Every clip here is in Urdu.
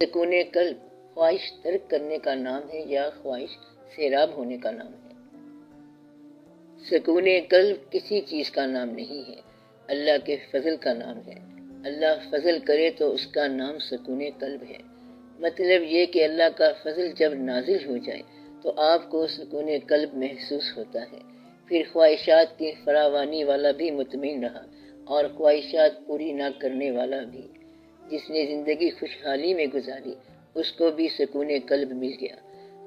سکون قلب خواہش ترک کرنے کا نام ہے یا خواہش سیراب ہونے کا نام ہے؟ سکون قلب کسی چیز کا نام نہیں ہے، اللہ کے فضل کا نام ہے۔ اللہ فضل کرے تو اس کا نام سکون قلب ہے۔ مطلب یہ کہ اللہ کا فضل جب نازل ہو جائے تو آپ کو سکون قلب محسوس ہوتا ہے، پھر خواہشات کی فراوانی والا بھی مطمئن رہا اور خواہشات پوری نہ کرنے والا بھی۔ جس نے زندگی خوشحالی میں گزاری اس کو بھی سکون قلب مل گیا،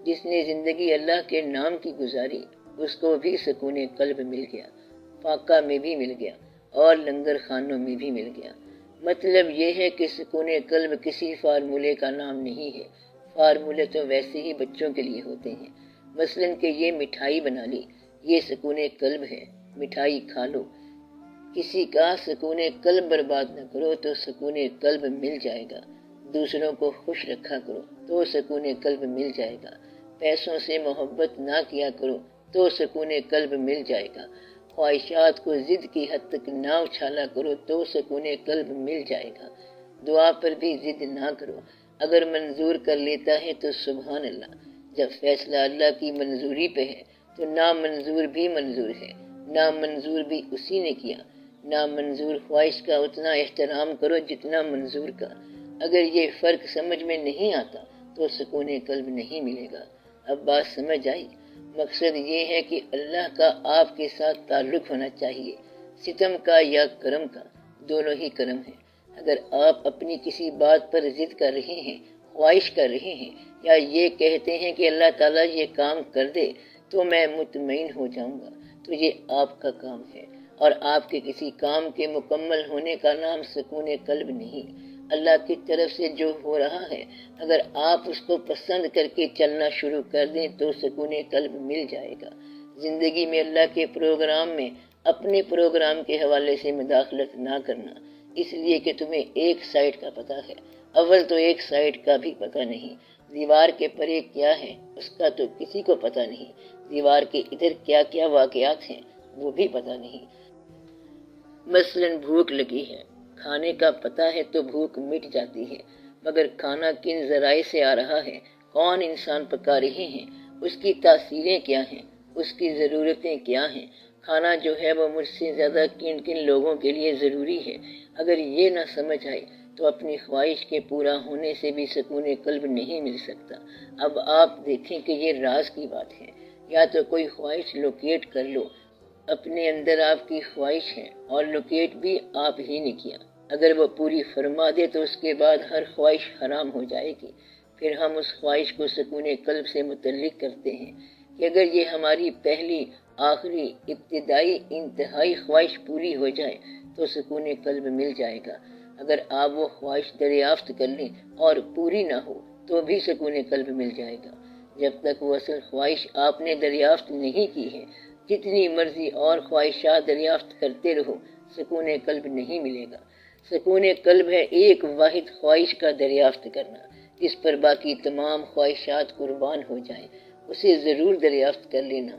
جس نے زندگی اللہ کے نام کی گزاری اس کو بھی سکون قلب مل گیا، فاقہ میں بھی مل گیا اور لنگر خانوں میں بھی مل گیا۔ مطلب یہ ہے کہ سکون قلب کسی فارمولے کا نام نہیں ہے، فارمولے تو ویسے ہی بچوں کے لیے ہوتے ہیں، مثلاً کہ یہ مٹھائی بنا لی، یہ سکون قلب ہے، مٹھائی کھا لو۔ کسی کا سکون قلب برباد نہ کرو تو سکون قلب مل جائے گا، دوسروں کو خوش رکھا کرو تو سکون قلب مل جائے گا، پیسوں سے محبت نہ کیا کرو تو سکون قلب مل جائے گا، خواہشات کو ضد کی حد تک نہ اچھالا کرو تو سکون قلب مل جائے گا، دعا پر بھی ضد نہ کرو، اگر منظور کر لیتا ہے تو سبحان اللہ، جب فیصلہ اللہ کی منظوری پہ ہے تو نامنظور بھی منظور ہے، نامنظور بھی اسی نے کیا۔ نامنظور خواہش کا اتنا احترام کرو جتنا منظور کا، اگر یہ فرق سمجھ میں نہیں آتا تو سکون قلب نہیں ملے گا۔ اب بات سمجھ آئی؟ مقصد یہ ہے کہ اللہ کا آپ کے ساتھ تعلق ہونا چاہیے، ستم کا یا کرم کا، دونوں ہی کرم ہیں۔ اگر آپ اپنی کسی بات پر ضد کر رہے ہیں، خواہش کر رہے ہیں یا یہ کہتے ہیں کہ اللہ تعالیٰ یہ کام کر دے تو میں مطمئن ہو جاؤں گا، تو یہ آپ کا کام ہے اور آپ کے کسی کام کے مکمل ہونے کا نام سکون قلب نہیں۔ اللہ کی طرف سے جو ہو رہا ہے اگر آپ اس کو پسند کر کے چلنا شروع کر دیں تو سکون قلب مل جائے گا۔ زندگی میں اللہ کے پروگرام میں اپنے پروگرام کے حوالے سے مداخلت نہ کرنا، اس لیے کہ تمہیں ایک سائٹ کا پتہ ہے، اول تو ایک سائٹ کا بھی پتہ نہیں، دیوار کے پرے کیا ہے اس کا تو کسی کو پتہ نہیں، دیوار کے ادھر کیا کیا واقعات ہیں وہ بھی پتہ نہیں۔ مثلاً بھوک لگی ہے، کھانے کا پتہ ہے تو بھوک مٹ جاتی ہے، مگر کھانا کن ذرائع سے آ رہا ہے، کون انسان پکا رہے ہیں، اس کی تاثیریں کیا ہیں، اس کی ضرورتیں کیا ہیں، کھانا جو ہے وہ مجھ سے زیادہ کن کن لوگوں کے لیے ضروری ہے، اگر یہ نہ سمجھ آئے تو اپنی خواہش کے پورا ہونے سے بھی سکون قلب نہیں مل سکتا۔ اب آپ دیکھیں کہ یہ راز کی بات ہے، یا تو کوئی خواہش لوکیٹ کر لو، اپنے اندر آپ کی خواہش ہے اور لوکیٹ بھی آپ ہی نے کیا، اگر وہ پوری فرما دے تو اس کے بعد ہر خواہش حرام ہو جائے گی۔ پھر ہم اس خواہش کو سکون قلب سے متعلق کرتے ہیں کہ اگر یہ ہماری پہلی، آخری، ابتدائی، انتہائی خواہش پوری ہو جائے تو سکون قلب مل جائے گا۔ اگر آپ وہ خواہش دریافت کر لیں اور پوری نہ ہو تو بھی سکون قلب مل جائے گا۔ جب تک وہ اصل خواہش آپ نے دریافت نہیں کی ہے، جتنی مرضی اور خواہشات دریافت کرتے رہو، سکون قلب نہیں ملے گا۔ سکون قلب ہے ایک واحد خواہش کا دریافت کرنا، جس پر باقی تمام خواہشات قربان ہو جائیں، اسے ضرور دریافت کر لینا۔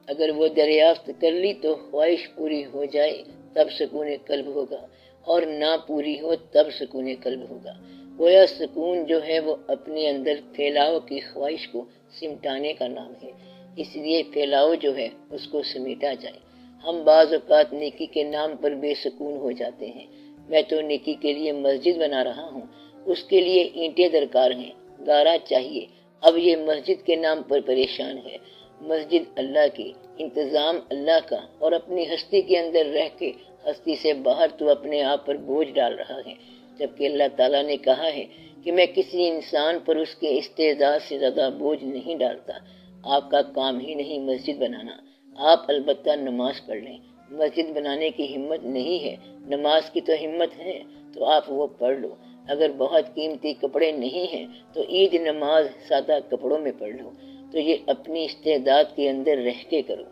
اگر وہ دریافت کر لی تو خواہش پوری ہو جائے تب سکون قلب ہوگا، اور نہ پوری ہو تب سکون قلب ہوگا۔ گویا سکون جو ہے وہ اپنے اندر پھیلاؤ کی خواہش کو سمٹانے کا نام ہے، اس لیے پھیلاؤ جو ہے اس کو سمیٹا جائے۔ ہم بعض اوقات نیکی کے نام پر بے سکون ہو جاتے ہیں، میں تو نیکی کے لیے مسجد بنا رہا ہوں، اس کے لیے اینٹیں درکار ہیں، گارا چاہیے، اب یہ مسجد کے نام پر پریشان ہے۔ مسجد اللہ کی، انتظام اللہ کا، اور اپنی ہستی کے اندر رہ کے ہستی سے باہر تو اپنے آپ پر بوجھ ڈال رہا ہے، جبکہ اللہ تعالیٰ نے کہا ہے کہ میں کسی انسان پر اس کے استعداد سے زیادہ بوجھ نہیں ڈالتا۔ آپ کا کام ہی نہیں مسجد بنانا، آپ البتہ نماز پڑھ لیں، مسجد بنانے کی ہمت نہیں ہے، نماز کی تو ہمت ہے تو آپ وہ پڑھ لو، اگر بہت قیمتی کپڑے نہیں ہیں تو عید نماز سادہ کپڑوں میں پڑھ لو، تو یہ اپنی استعداد کے اندر رہ کے کرو۔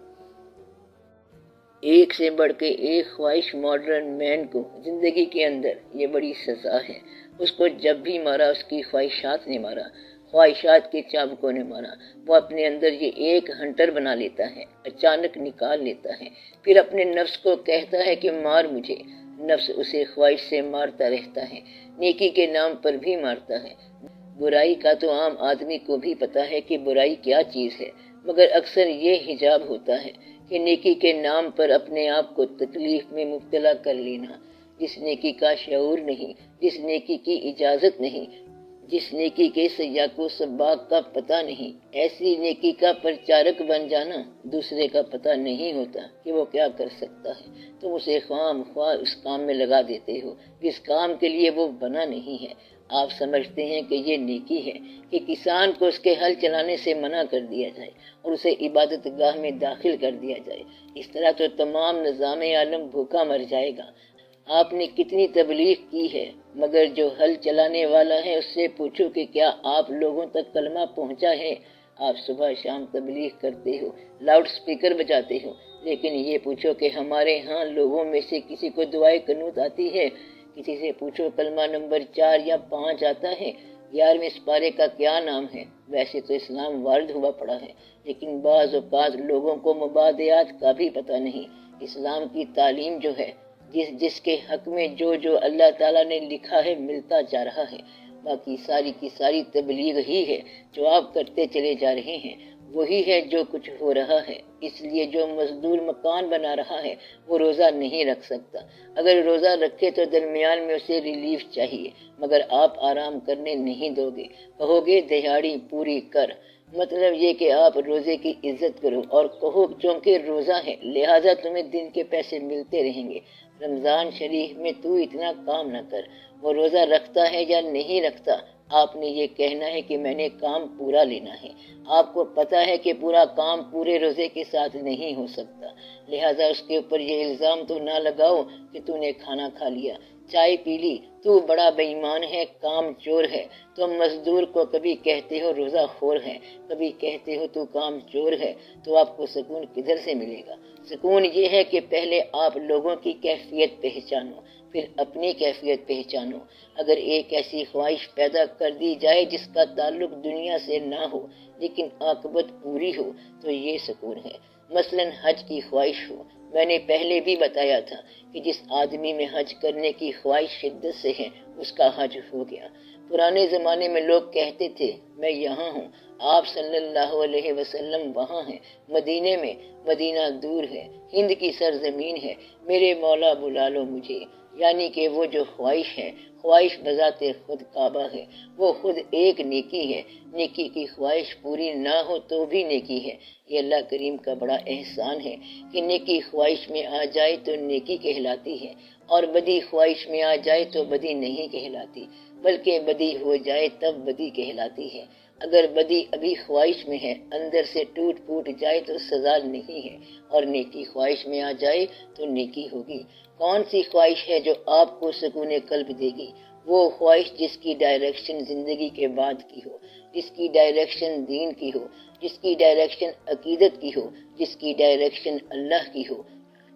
ایک سے بڑھ کے ایک خواہش ماڈرن مین کو زندگی کے اندر یہ بڑی سزا ہے، اس کو جب بھی مارا اس کی خواہشات نے مارا، خواہشات کے چابکوں نے مارا، وہ اپنے اندر یہ ایک ہنٹر بنا لیتا ہے، اچانک نکال لیتا ہے، پھر اپنے نفس کو کہتا ہے کہ مار مجھے، نفس اسے خواہش سے مارتا رہتا ہے، نیکی کے نام پر بھی مارتا ہے، برائی کا تو عام آدمی کو بھی پتا ہے کہ برائی کیا چیز ہے، مگر اکثر یہ حجاب ہوتا ہے کہ نیکی کے نام پر اپنے آپ کو تکلیف میں مبتلا کر لینا۔ جس نیکی کا شعور نہیں، جس نیکی کی اجازت نہیں، جس نیکی کے سیاق و سباق کا پتہ نہیں، ایسی نیکی کا پرچارک بن جانا۔ دوسرے کا پتہ نہیں ہوتا کہ وہ کیا کر سکتا ہے، تم اسے خواہ خواہ اس کام میں لگا دیتے ہو جس کام کے لیے وہ بنا نہیں ہے۔ آپ سمجھتے ہیں کہ یہ نیکی ہے کہ کسان کو اس کے ہل چلانے سے منع کر دیا جائے اور اسے عبادت گاہ میں داخل کر دیا جائے۔ اس طرح تو تمام نظام عالم بھوکا مر جائے گا۔ آپ نے کتنی تبلیغ کی ہے، مگر جو ہل چلانے والا ہے اس سے پوچھو کہ کیا آپ لوگوں تک کلمہ پہنچا ہے۔ آپ صبح شام تبلیغ کرتے ہو، لاؤڈ سپیکر بجاتے ہو، لیکن یہ پوچھو کہ ہمارے ہاں لوگوں میں سے کسی کو دعائے قنوت آتی ہے؟ کسی سے پوچھو کلمہ نمبر 4 یا 5 آتا ہے؟ 11ویں سپارے کا کیا نام ہے؟ ویسے تو اسلام وارد ہوا پڑا ہے، لیکن بعض اوقات لوگوں کو مبادیات کا بھی پتہ نہیں۔ اسلام کی تعلیم جو ہے، جس کے حق میں جو اللہ تعالیٰ نے لکھا ہے ملتا جا رہا ہے، باقی ساری کی ساری تبلیغ ہی ہے جو آپ کرتے چلے جا رہے ہیں، وہی ہے جو کچھ ہو رہا ہے۔ اس لیے جو مزدور مکان بنا رہا ہے وہ روزہ نہیں رکھ سکتا۔ اگر روزہ رکھے تو درمیان میں اسے ریلیف چاہیے، مگر آپ آرام کرنے نہیں دو گے، کہو گے دہاڑی پوری کر۔ مطلب یہ کہ آپ روزے کی عزت کرو اور کہو چونکہ روزہ ہے لہٰذا تمہیں دن کے پیسے ملتے رہیں گے۔ رمضان شریف میں تو اتنا کام نہ کر۔ وہ روزہ رکھتا ہے یا نہیں رکھتا، آپ نے یہ کہنا ہے کہ میں نے کام پورا لینا ہے۔ آپ کو پتہ ہے کہ پورا کام پورے روزے کے ساتھ نہیں ہو سکتا، لہٰذا اس کے اوپر یہ الزام تو نہ لگاؤ کہ تو نے کھانا کھا لیا، چائے پی لی، تو بڑا بے ایمان ہے، کام چور ہے۔ تم مزدور کو کبھی کہتے ہو روزہ خور ہے، کبھی کہتے ہو تو کام چور ہے، تو آپ کو سکون کدھر سے ملے گا؟ سکون یہ ہے کہ پہلے آپ لوگوں کی کیفیت پہچانو، پھر اپنی کیفیت پہچانو۔ اگر ایک ایسی خواہش پیدا کر دی جائے جس کا تعلق دنیا سے نہ ہو لیکن عاقبت پوری ہو تو یہ سکون ہے۔ مثلا حج کی خواہش ہو۔ میں نے پہلے بھی بتایا تھا کہ جس آدمی میں حج کرنے کی خواہش شدت سے ہے اس کا حج ہو گیا۔ پرانے زمانے میں لوگ کہتے تھے میں یہاں ہوں، آپ صلی اللہ علیہ وسلم وہاں ہیں مدینے میں، مدینہ دور ہے، ہند کی سرزمین ہے، میرے مولا بلا لو مجھے۔ یعنی کہ وہ جو خواہش ہے، خواہش بذات خود کعبہ ہے، وہ خود ایک نیکی ہے۔ نیکی کی خواہش پوری نہ ہو تو بھی نیکی ہے۔ یہ اللہ کریم کا بڑا احسان ہے کہ نیکی خواہش میں آ جائے تو نیکی کہلاتی ہے، اور بدی خواہش میں آ جائے تو بدی نہیں کہلاتی، بلکہ بدی ہو جائے تب بدی کہلاتی ہے۔ اگر بدی ابھی خواہش میں ہے، اندر سے ٹوٹ پھوٹ جائے تو سزا نہیں ہے، اور نیکی خواہش میں آ جائے تو نیکی ہوگی۔ کون سی خواہش ہے جو آپ کو سکون قلب دے گی؟ وہ خواہش جس کی ڈائریکشن زندگی کے بعد کی ہو، جس کی ڈائریکشن دین کی ہو، جس کی ڈائریکشن عقیدت کی ہو، جس کی ڈائریکشن اللہ کی ہو،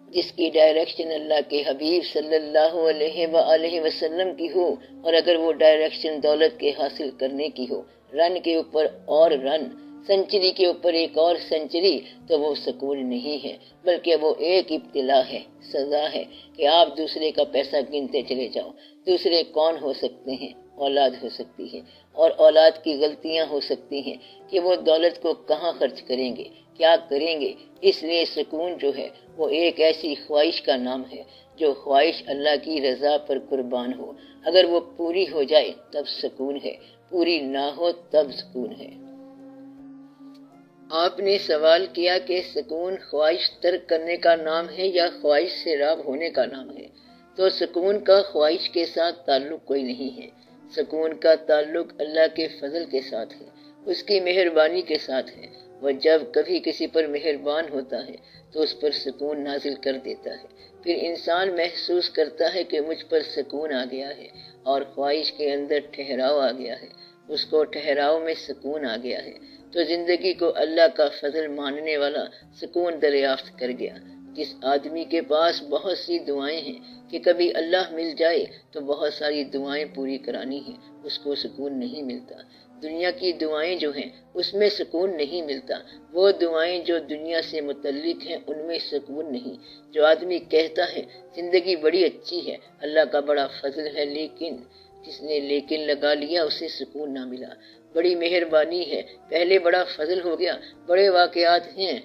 جس کی ڈائریکشن اللہ کے حبیب صلی اللہ علیہ وآلہ وسلم کی ہو۔ اور اگر وہ ڈائریکشن دولت کے حاصل کرنے کی ہو، رن کے اوپر اور رن، سنچری کے اوپر ایک اور سنچری، تو وہ سکون نہیں ہے، بلکہ وہ ایک ابتلا ہے، سزا ہے کہ آپ دوسرے کا پیسہ گنتے چلے جاؤ۔ دوسرے کون ہو سکتے ہیں؟ اولاد ہو سکتی ہے، اور اولاد کی غلطیاں ہو سکتی ہیں کہ وہ دولت کو کہاں خرچ کریں گے، کیا کریں گے۔ اس لیے سکون جو ہے وہ ایک ایسی خواہش کا نام ہے جو خواہش اللہ کی رضا پر قربان ہو۔ اگر وہ پوری ہو جائے تب سکون ہے، پوری نہ ہو تب سکون ہے۔ آپ نے سوال کیا کہ سکون خواہش ترک کرنے کا نام ہے یا خواہش سے رام ہونے کا نام ہے، تو سکون کا خواہش کے ساتھ تعلق کوئی نہیں ہے۔ سکون کا تعلق اللہ کے فضل کے ساتھ ہے، اس کی مہربانی کے ساتھ ہے۔ وہ جب کبھی کسی پر مہربان ہوتا ہے تو اس پر سکون نازل کر دیتا ہے، پھر انسان محسوس کرتا ہے کہ مجھ پر سکون آ گیا ہے، اور خواہش کے اندر ٹھہراؤ آ گیا ہے، اس کو ٹھہراؤ میں سکون آ گیا ہے، تو زندگی کو اللہ کا فضل ماننے والا سکون دریافت کر گیا۔ جس آدمی کے پاس بہت سی دعائیں ہیں کہ کبھی اللہ مل جائے تو بہت ساری دعائیں پوری کرانی ہیں، اس کو سکون نہیں ملتا۔ دنیا کی دعائیں جو ہیں اس میں سکون نہیں ملتا، وہ دعائیں جو دنیا سے متعلق ہیں ان میں سکون نہیں۔ جو آدمی کہتا ہے زندگی بڑی اچھی ہے، اللہ کا بڑا فضل ہے، لیکن جس نے لیکن لگا لیا اسے سکون نہ ملا۔ بڑی مہربانی ہے، پہلے بڑا فضل ہو گیا، بڑے واقعات ہیں،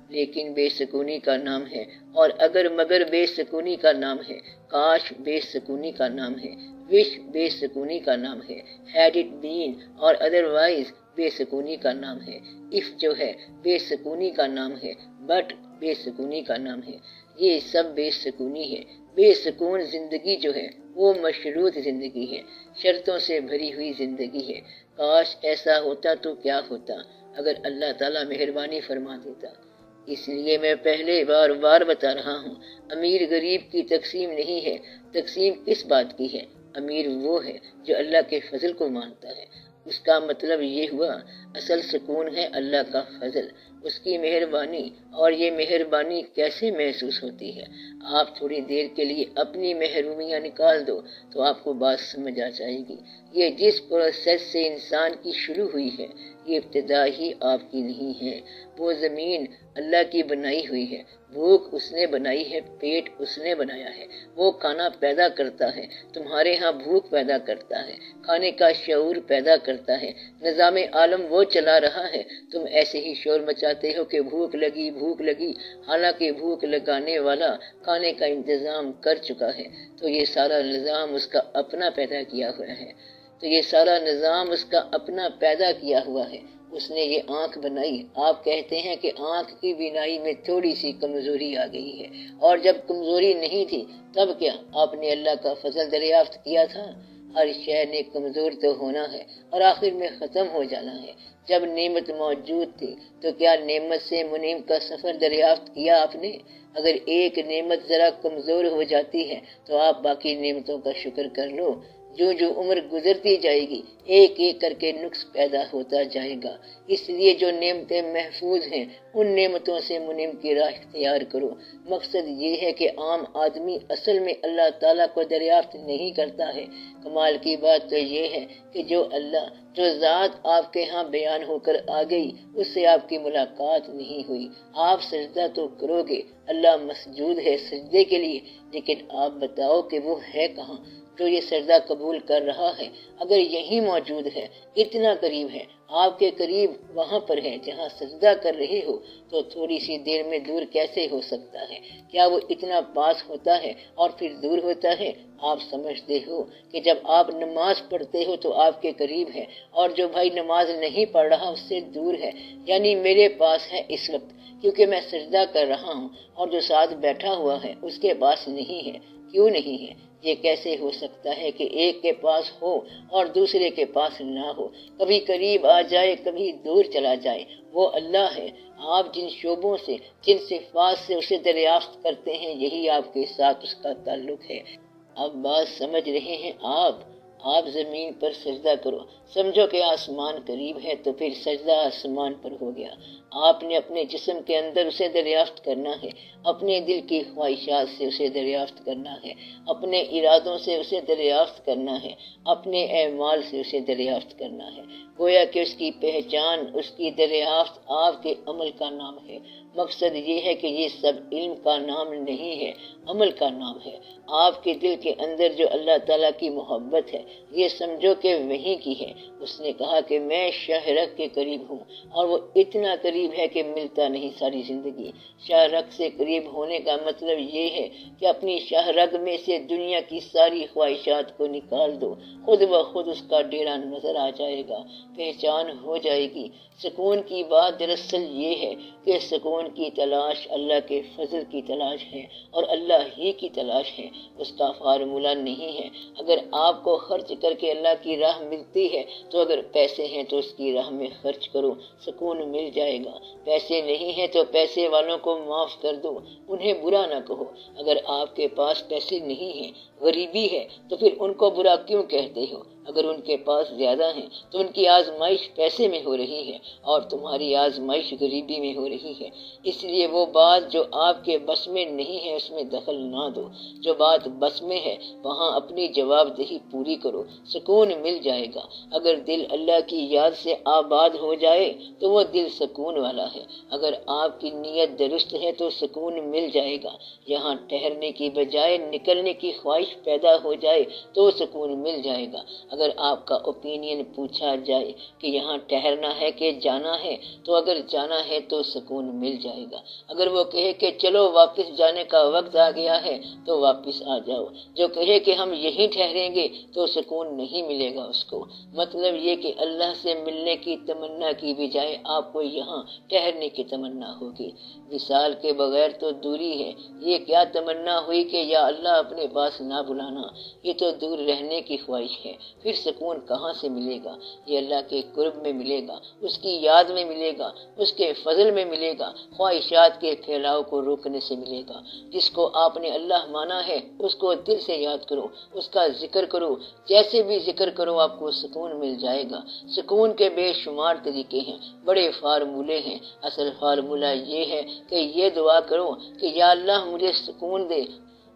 لیکن بے سکونی کا نام ہے، اور اگر مگر بے سکونی کا نام ہے، کاش بے سکونی کا نام ہے، وش بے سکونی کا نام ہے، had it been اور otherwise بے سکونی کا نام ہے، if جو ہے بے سکونی کا نام ہے، but بے سکونی کا نام ہے، یہ سب بے سکونی ہے۔ بے سکون زندگی جو ہے وہ مشروط زندگی ہے، شرطوں سے بھری ہوئی زندگی ہے۔ کاش ایسا ہوتا تو کیا ہوتا اگر اللہ تعالیٰ مہربانی فرما دیتا۔ اس لیے میں پہلے بار بتا رہا ہوں، امیر غریب کی تقسیم نہیں ہے، تقسیم کس بات کی ہے؟ امیر وہ ہے جو اللہ کے فضل کو مانتا ہے۔ اس کا مطلب یہ ہوا اصل سکون ہے اللہ کا فضل، اس کی مہربانی۔ اور یہ مہربانی کیسے محسوس ہوتی ہے؟ آپ تھوڑی دیر کے لیے اپنی محرومیاں نکال دو تو آپ کو بات سمجھ آ جائے گی۔ یہ جس پروسیس سے انسان کی شروع ہوئی ہے، یہ ابتدا ہی آپ کی نہیں ہے۔ وہ زمین اللہ کی بنائی ہوئی ہے، بھوک اس نے بنائی ہے، پیٹ اس نے بنایا ہے، وہ کھانا پیدا کرتا ہے، تمہارے ہاں بھوک پیدا کرتا ہے، کھانے کا شعور پیدا کرتا ہے، نظام عالم وہ چلا رہا ہے، تم ایسے ہی شور مچاتے ہو کہ بھوک لگی، حالانکہ بھوک لگانے والا کھانے کا انتظام کر چکا ہے۔ تو یہ سارا نظام اس کا اپنا پیدا کیا ہوا ہے، اس نے یہ آنکھ بنائی۔ آپ کہتے ہیں کہ آنکھ کی بینائی میں تھوڑی سی کمزوری آ گئی ہے، اور جب کمزوری نہیں تھی تب کیا آپ نے اللہ کا فضل دریافت کیا تھا؟ ہر شے نے کمزور تو ہونا ہے اور آخر میں ختم ہو جانا ہے۔ جب نعمت موجود تھی تو کیا نعمت سے منعم کا سفر دریافت کیا آپ نے؟ اگر ایک نعمت ذرا کمزور ہو جاتی ہے تو آپ باقی نعمتوں کا شکر کر لو۔ جو عمر گزرتی جائے گی ایک کر کے نقص پیدا ہوتا جائے گا۔ اس لیے جو نعمتیں محفوظ ہیں ان نعمتوں سے منعم کی راہ اختیار کرو۔ مقصد یہ ہے کہ عام آدمی اصل میں اللہ تعالیٰ کو دریافت نہیں کرتا ہے۔ کمال کی بات تو یہ ہے کہ جو ذات آپ کے ہاں بیان ہو کر آ گئی اس سے آپ کی ملاقات نہیں ہوئی۔ آپ سجدہ تو کرو گے، اللہ مسجود ہے سجدے کے لیے، لیکن آپ بتاؤ کہ وہ ہے کہاں جو یہ سجدہ قبول کر رہا ہے؟ اگر یہی موجود ہے، اتنا قریب ہے، آپ کے قریب وہاں پر ہے جہاں سجدہ کر رہے ہو، تو تھوڑی سی دیر میں دور کیسے ہو سکتا ہے؟ کیا وہ اتنا پاس ہوتا ہے اور پھر دور ہوتا ہے؟ آپ سمجھتے ہو کہ جب آپ نماز پڑھتے ہو تو آپ کے قریب ہے، اور جو بھائی نماز نہیں پڑھ رہا اس سے دور ہے، یعنی میرے پاس ہے اس وقت کیونکہ میں سجدہ کر رہا ہوں، اور جو ساتھ بیٹھا ہوا ہے اس کے پاس نہیں ہے۔ کیوں نہیں ہے؟ یہ کیسے ہو سکتا ہے کہ ایک کے پاس ہو اور دوسرے کے پاس نہ ہو؟ کبھی قریب آ جائے، کبھی دور چلا جائے۔ وہ اللہ ہے۔ آپ جن شعبوں سے، جن صفات سے اسے دریافت کرتے ہیں، یہی آپ کے ساتھ اس کا تعلق ہے۔ اب بات سمجھ رہے ہیں آپ زمین پر سجدہ کرو، سمجھو کہ آسمان قریب ہے تو پھر سجدہ آسمان پر ہو گیا۔ آپ نے اپنے جسم کے اندر اسے دریافت کرنا ہے، اپنے دل کی خواہشات سے اسے دریافت کرنا ہے، اپنے ارادوں سے اسے دریافت کرنا ہے، اپنے اعمال سے اسے دریافت کرنا ہے۔ گویا کہ اس کی پہچان، اس کی دریافت آپ کے عمل کا نام ہے۔ مقصد یہ ہے کہ یہ سب علم کا نام نہیں ہے، عمل کا نام ہے۔ آپ کے دل کے اندر جو اللہ تعالیٰ کی محبت ہے، یہ سمجھو کہ وہی کی ہے۔ اس نے کہا کہ میں شاہ رگ کے قریب ہوں، اور وہ اتنا قریب ہے کہ ملتا نہیں ساری زندگی۔ شاہ رگ سے قریب ہونے کا مطلب یہ ہے کہ اپنی شاہ رگ میں سے دنیا کی ساری خواہشات کو نکال دو، خود بخود اس کا ڈیرا نظر آ جائے گا، پہچان ہو جائے گی۔ سکون کی بات دراصل یہ ہے کہ سکون کی تلاش اللہ کے فضل کی تلاش ہے، اور اللہ ہی کی تلاش ہے، اس کا فارمولہ نہیں ہے۔ اگر آپ کو خرچ کر کے اللہ کی راہ ملتی ہے تو اگر پیسے ہیں تو اس کی راہ میں خرچ کرو، سکون مل جائے گا۔ پیسے نہیں ہیں تو پیسے والوں کو معاف کر دو، انہیں برا نہ کہو۔ اگر آپ کے پاس پیسے نہیں ہیں، غریبی ہے، تو پھر ان کو برا کیوں کہتے ہو؟ اگر ان کے پاس زیادہ ہیں تو ان کی آزمائش پیسے میں ہو رہی ہے اور تمہاری آزمائش غریبی میں ہو رہی ہے۔ اس لیے وہ بات جو آپ کے بس میں نہیں ہے اس میں دخل نہ دو، جو بات بس میں ہے وہاں اپنی جواب دہی پوری کرو، سکون مل جائے گا۔ اگر دل اللہ کی یاد سے آباد ہو جائے تو وہ دل سکون والا ہے۔ اگر آپ کی نیت درست ہے تو سکون مل جائے گا۔ یہاں ٹھہرنے کی بجائے نکلنے کی خواہش پیدا ہو جائے تو سکون مل جائے گا۔ اگر آپ کا اوپینین پوچھا جائے کہ یہاں ٹھہرنا ہے کہ جانا ہے تو اگر جانا ہے تو سکون مل جائے گا۔ اگر وہ کہے کہ چلو واپس جانے کا وقت آ گیا ہے تو واپس آ جاؤ۔ جو کہے کہ ہم یہیں ٹھہریں گے تو سکون نہیں ملے گا اس کو۔ مطلب یہ کہ اللہ سے ملنے کی تمنا کی بجائے آپ کو یہاں ٹھہرنے کی تمنا ہوگی۔ وصال کے بغیر تو دوری ہے۔ یہ کیا تمنا ہوئی کہ یا اللہ اپنے پاس نہ بلانا، یہ تو دور رہنے کی خواہش ہے۔ پھر سکون کہاں سے ملے گا؟ یہ اللہ کے قرب میں ملے گا، اس کی یاد میں ملے گا، اس کے فضل میں ملے گا، خواہشات کے پھیلاؤ کو روکنے سے ملے گا۔ جس کو آپ نے اللہ مانا ہے اس کو دل سے یاد کرو، اس کا ذکر کرو، جیسے بھی ذکر کرو آپ کو سکون مل جائے گا۔ سکون کے بے شمار طریقے ہیں، بڑے فارمولے ہیں۔ اصل فارمولہ یہ ہے کہ یہ دعا کرو کہ یا اللہ مجھے سکون دے،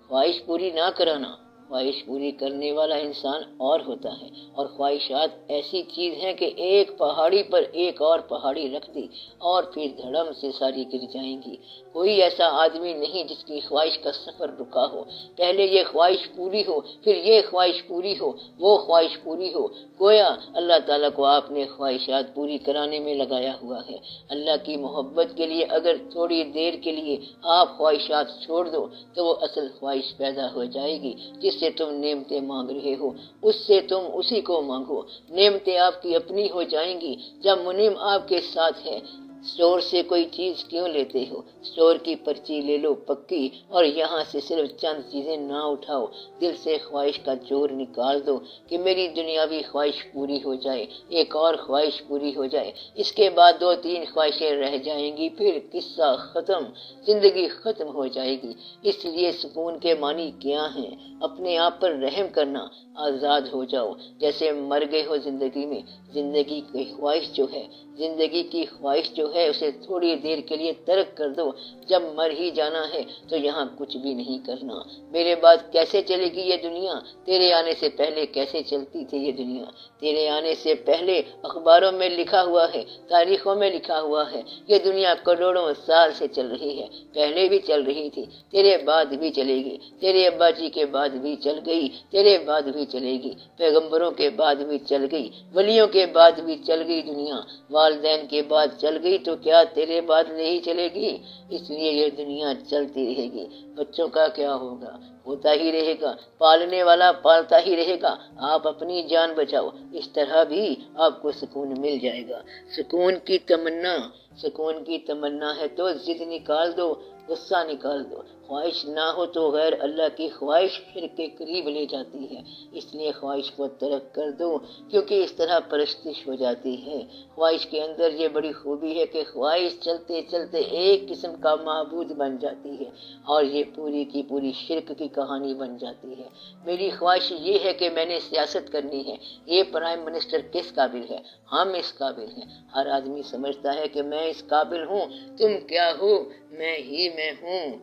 خواہش پوری نہ کرانا۔ خواہش پوری کرنے والا انسان اور ہوتا ہے، اور خواہشات ایسی چیز ہیں کہ ایک پہاڑی پر ایک اور پہاڑی رکھ دی اور پھر دھڑم سے ساری گر جائیں گی۔ کوئی ایسا آدمی نہیں جس کی خواہش کا سفر رکا ہو۔ پہلے یہ خواہش پوری ہو، پھر یہ خواہش پوری ہو، وہ خواہش پوری ہو۔ گویا اللہ تعالیٰ کو آپ نے خواہشات پوری کرانے میں لگایا ہوا ہے۔ اللہ کی محبت کے لیے اگر تھوڑی دیر کے لیے آپ خواہشات چھوڑ دو تو وہ اصل خواہش پیدا ہو جائے گی۔ جس سے تم نعمتیں مانگ رہے ہو اس سے تم اسی کو مانگو، نعمتیں آپ کی اپنی ہو جائیں گی جب منعم آپ کے ساتھ ہے۔ اسٹور سے کوئی چیز کیوں لیتے ہو؟ اسٹور کی پرچی لے لو پکی اور یہاں سے صرف چند چیزیں نہ اٹھاؤ۔ دل سے خواہش کا جور نکال دو کہ میری دنیاوی خواہش پوری ہو جائے، ایک اور خواہش پوری ہو جائے، اس کے بعد 2-3 خواہشیں رہ جائیں گی، پھر قصہ ختم، زندگی ختم ہو جائے گی۔ اس لیے سکون کے معنی کیا ہیں؟ اپنے آپ پر رحم کرنا، آزاد ہو جاؤ، جیسے مر گئے ہو زندگی میں۔ زندگی کی خواہش جو ہے اسے تھوڑی دیر کے لیے ترک کر دو۔ جب مر ہی جانا ہے تو یہاں کچھ بھی نہیں کرنا۔ میرے بعد کیسے چلے گی یہ دنیا؟ تیرے آنے سے پہلے کیسے چلتی تھی یہ دنیا؟ تیرے آنے سے پہلے اخباروں میں لکھا ہوا ہے، تاریخوں میں لکھا ہوا ہے، یہ دنیا کروڑوں سال سے چل رہی ہے، پہلے بھی چل رہی تھی، تیرے بعد بھی چلے گی، تیرے ابا جی کے بعد بھی چل گئی، تیرے بعد بھی چلے گی، پیغمبروں کے بعد بھی چل گئی، ولیوں کے بعد بھی چل گئی دنیا، والدین کے بعد چل گئی تو کیا تیرے بعد نہیں چلے گی؟ اس لیے یہ دنیا چلتی رہے گی۔ بچوں کا کیا ہوگا؟ ہوتا ہی رہے گا، پالنے والا پالتا ہی رہے گا۔ آپ اپنی جان بچاؤ، اس طرح بھی آپ کو سکون مل جائے گا۔ سکون کی تمنا ہے تو ضد نکال دو، غصہ نکال دو۔ خواہش نہ ہو تو غیر اللہ کی خواہش شرک کے قریب لے جاتی ہے، اس لیے خواہش کو ترک کر دو، کیونکہ اس طرح پرستش ہو جاتی ہے۔ خواہش کے اندر یہ بڑی خوبی ہے کہ خواہش چلتے چلتے ایک قسم کا معبود بن جاتی ہے اور یہ پوری کی پوری شرک کی کہانی بن جاتی ہے۔ میری خواہش یہ ہے کہ میں نے سیاست کرنی ہے، یہ پرائم منسٹر کس قابل ہے؟ ہم اس قابل ہیں۔ ہر آدمی سمجھتا ہے کہ میں اس قابل ہوں، تم کیا ہو؟ میں ہی میں ہوں۔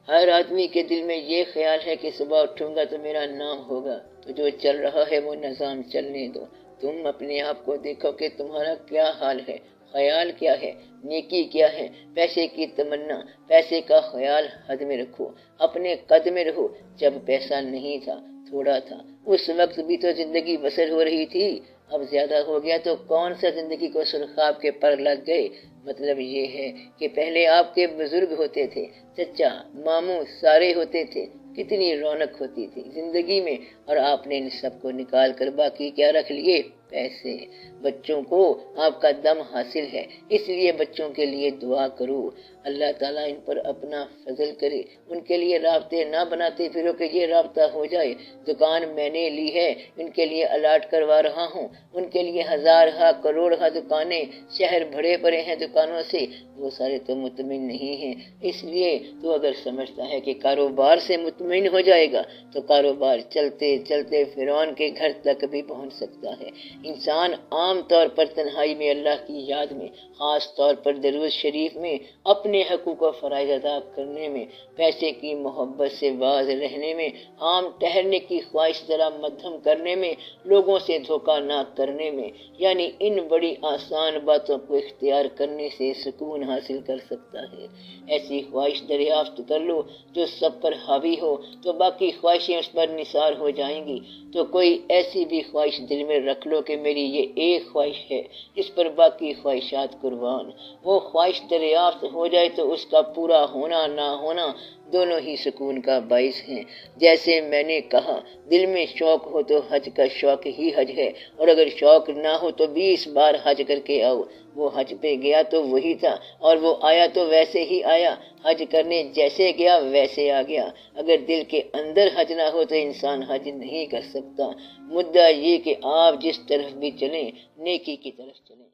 ہر آدمی کے دل میں یہ خیال ہے کہ صبح اٹھوں گا تو میرا نام ہوگا، تو جو چل رہا ہے وہ نظام چلنے دو۔ تم اپنے آپ کو دیکھو کہ تمہارا کیا حال ہے، خیال کیا ہے، نیکی کیا ہے۔ پیسے کی تمنا، پیسے کا خیال حد میں رکھو، اپنے قد میں رہو۔ جب پیسہ نہیں تھا، تھوڑا تھا، اس وقت بھی تو زندگی بسر ہو رہی تھی، اب زیادہ ہو گیا تو کون سا زندگی کو سرخاب کے پر لگ گئے۔ مطلب یہ ہے کہ پہلے آپ کے بزرگ ہوتے تھے، چچا ماموں سارے ہوتے تھے، کتنی رونق ہوتی تھی زندگی میں، اور آپ نے ان سب کو نکال کر باقی کیا رکھ لیے؟ پیسے، بچوں کو آپ کا دم حاصل ہے، اس لیے بچوں کے لیے دعا کرو، اللہ تعالیٰ ان پر اپنا فضل کرے، ان کے لیے رابطے نہ بناتے پھرو کہ یہ رابطہ ہو جائے، دکان میں نے لی ہے، ان کے لیے الاٹ کروا رہا ہوں، ان کے لیے ہزارہا کروڑہا دکانیں، شہر بھرے پڑے ہیں دکانوں سے، وہ سارے تو مطمئن نہیں ہیں، اس لیے تو اگر سمجھتا ہے کہ کاروبار سے مطمئن ہو جائے گا تو کاروبار چلتے چلتے فرعون کے گھر تک بھی پہنچ سکتا ہے۔ انسان عام طور پر تنہائی میں اللہ کی یاد میں، خاص طور پر درود شریف میں، اپنے حقوق و فرائض ادا کرنے میں، پیسے کی محبت سے باز رہنے میں، عام ٹہرنے کی خواہش ذرا مدھم کرنے میں، لوگوں سے دھوکہ نہ کرنے میں، یعنی ان بڑی آسان باتوں کو اختیار کرنے سے سکون حاصل کر سکتا ہے۔ ایسی خواہش دریافت کر لو جو سب پر حاوی ہو تو باقی خواہشیں اس پر نثار ہو جائیں گی۔ تو کوئی ایسی بھی خواہش دل میں رکھ لو کہ میری یہ ایک خواہش ہے جس پر باقی خواہشات قربان، وہ خواہش دریافت ہو جائے تو اس کا پورا ہونا نہ ہونا دونوں ہی سکون کا باعث ہیں۔ جیسے میں نے کہا، دل میں شوق ہو تو حج کا شوق ہی حج ہے، اور اگر شوق نہ ہو تو 20 بار حج کر کے آؤ، وہ حج پہ گیا تو وہی تھا، اور وہ آیا تو ویسے ہی آیا، حج کرنے جیسے گیا ویسے آ گیا۔ اگر دل کے اندر حج نہ ہو تو انسان حج نہیں کر سکتا۔ مدعا یہ کہ آپ جس طرف بھی چلیں نیکی کی طرف چلیں۔